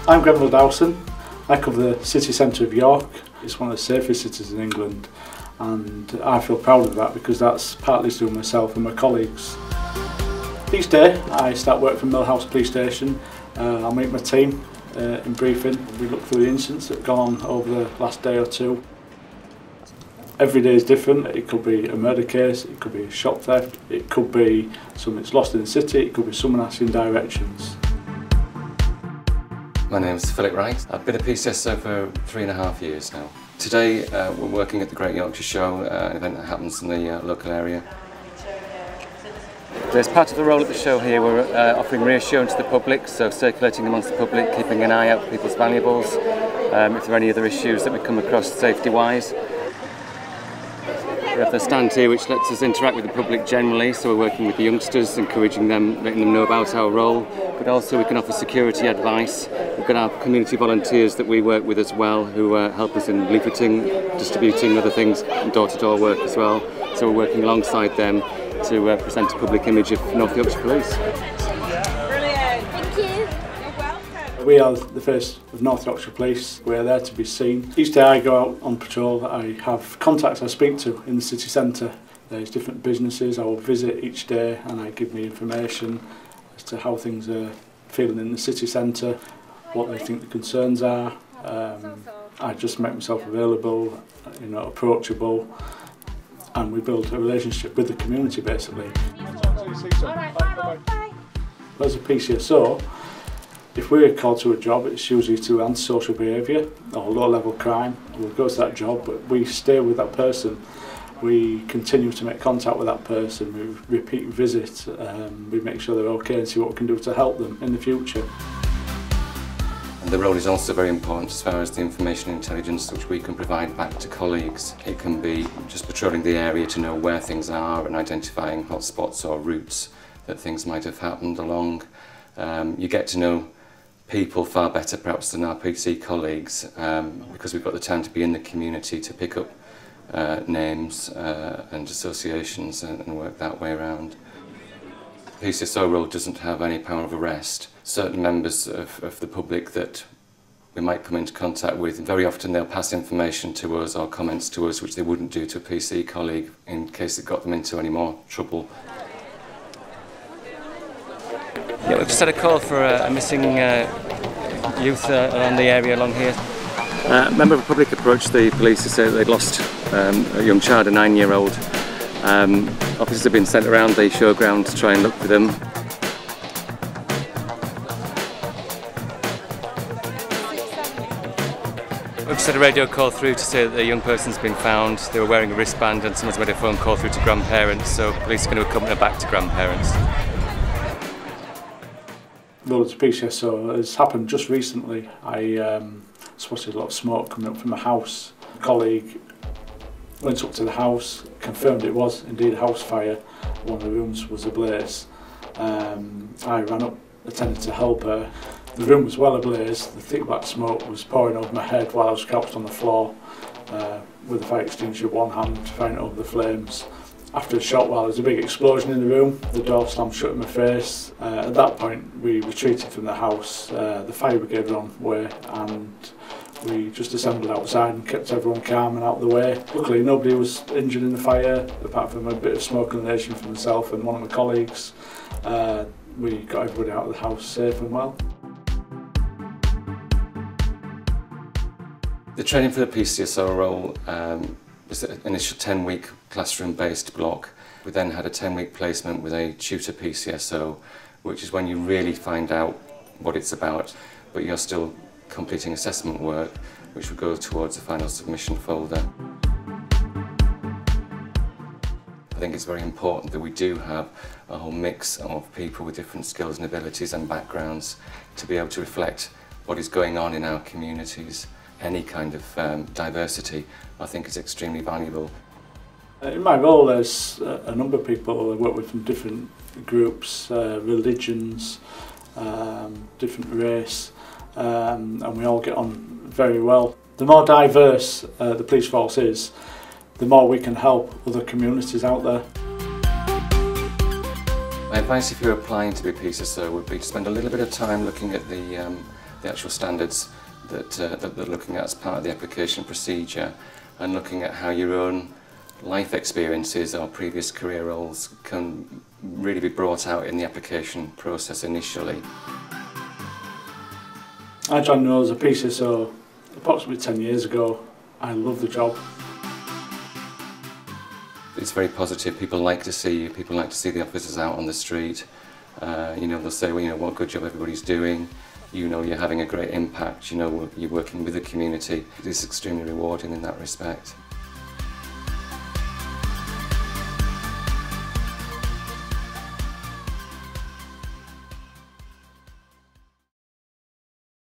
I'm Grenville Dowson. I cover the city centre of York. It's one of the safest cities in England, and I feel proud of that because that's partly to do with myself and my colleagues. Each day I start work from Millhouse Police Station. I'll meet my team in briefing. We look through the incidents that have gone on over the last day or two. Every day is different. It could be a murder case, it could be a shop theft, it could be someone that's lost in the city, it could be someone asking directions. My name is Philip Wright. I've been a PCSO for 3.5 years now. Today we're working at the Great Yorkshire Show, an event that happens in the local area. As part of the role at the show here, we're offering reassurance to the public, so circulating amongst the public, keeping an eye out for people's valuables, if there are any other issues that we come across safety-wise. We have the stand here which lets us interact with the public generally, so we're working with the youngsters, encouraging them, letting them know about our role, but also we can offer security advice. We've got our community volunteers that we work with as well, who help us in leafleting, distributing other things, and door-to-door work as well, so we're working alongside them to present a public image of North Yorkshire Police. Brilliant, thank you. You're welcome. We are the face of North Yorkshire Police. We're there to be seen. Each day I go out on patrol, I have contacts I speak to in the city centre. There's different businesses I will visit each day, and they give me information as to how things are feeling in the city centre, what they think the concerns are. I just make myself available, approachable, and we build a relationship with the community basically. As a PCSO, if we're called to a job, it's usually to antisocial behaviour or low-level crime. We'll go to that job, but we stay with that person. We continue to make contact with that person, we repeat visits, we make sure they're okay and see what we can do to help them in the future. And the role is also very important as far as the information intelligence which we can provide back to colleagues. It can be just patrolling the area to know where things are and identifying hotspots or routes that things might have happened along. You get to know people far better perhaps than our PC colleagues because we've got the time to be in the community to pick up names and associations and work that way around. The PCSO role doesn't have any power of arrest. Certain members of the public that we might come into contact with, and very often they'll pass information to us or comments to us which they wouldn't do to a PC colleague in case it got them into any more trouble. Yeah, we've just had a call for a missing youth around the area along here. A member of the public approached the police to say that they'd lost a young child, a 9-year-old. Officers have been sent around the showground to try and look for them. We've just had a radio call through to say that the young person's been found. They were wearing a wristband and someone's made a phone call through to grandparents, so police are going to accompany them back to grandparents. Well, as a PCSO, it's happened just recently. I spotted a lot of smoke coming up from a house. A colleague went up to the house, confirmed it was indeed a house fire. One of the rooms was ablaze. I ran up, attempted to help her. The room was well ablaze. The thick black smoke was pouring over my head while I was crouched on the floor with a fire extinguisher in one hand, fighting over the flames. After a short while, there was a big explosion in the room. The door slammed shut in my face. At that point, we retreated from the house. The fire brigade were on the way, and we just assembled outside and kept everyone calm and out of the way. Luckily, nobody was injured in the fire, apart from a bit of smoke inhalation for myself and one of my colleagues. We got everybody out of the house safe and well. The training for the PCSO role was an initial 10-week classroom-based block. We then had a 10-week placement with a tutor PCSO, which is when you really find out what it's about, but you're still completing assessment work, which will go towards a final submission folder. I think it's very important that we do have a whole mix of people with different skills and abilities and backgrounds to be able to reflect what is going on in our communities. Any kind of diversity, I think, is extremely valuable. In my role, there's a number of people I work with from different groups, religions, different race, and we all get on very well. The more diverse the police force is, the more we can help other communities out there. My advice if you're applying to be a PCSO would be to spend a little bit of time looking at the the actual standards that they're looking at as part of the application procedure, and looking at how your own life experiences or previous career roles can really be brought out in the application process initially. I joined as a PCSO approximately 10 years ago. I love the job. It's very positive. People like to see you. People like to see the officers out on the street. You know, they'll say, well, you know, what a good job everybody's doing. You know, you're having a great impact. You know, you're working with the community. It's extremely rewarding in that respect.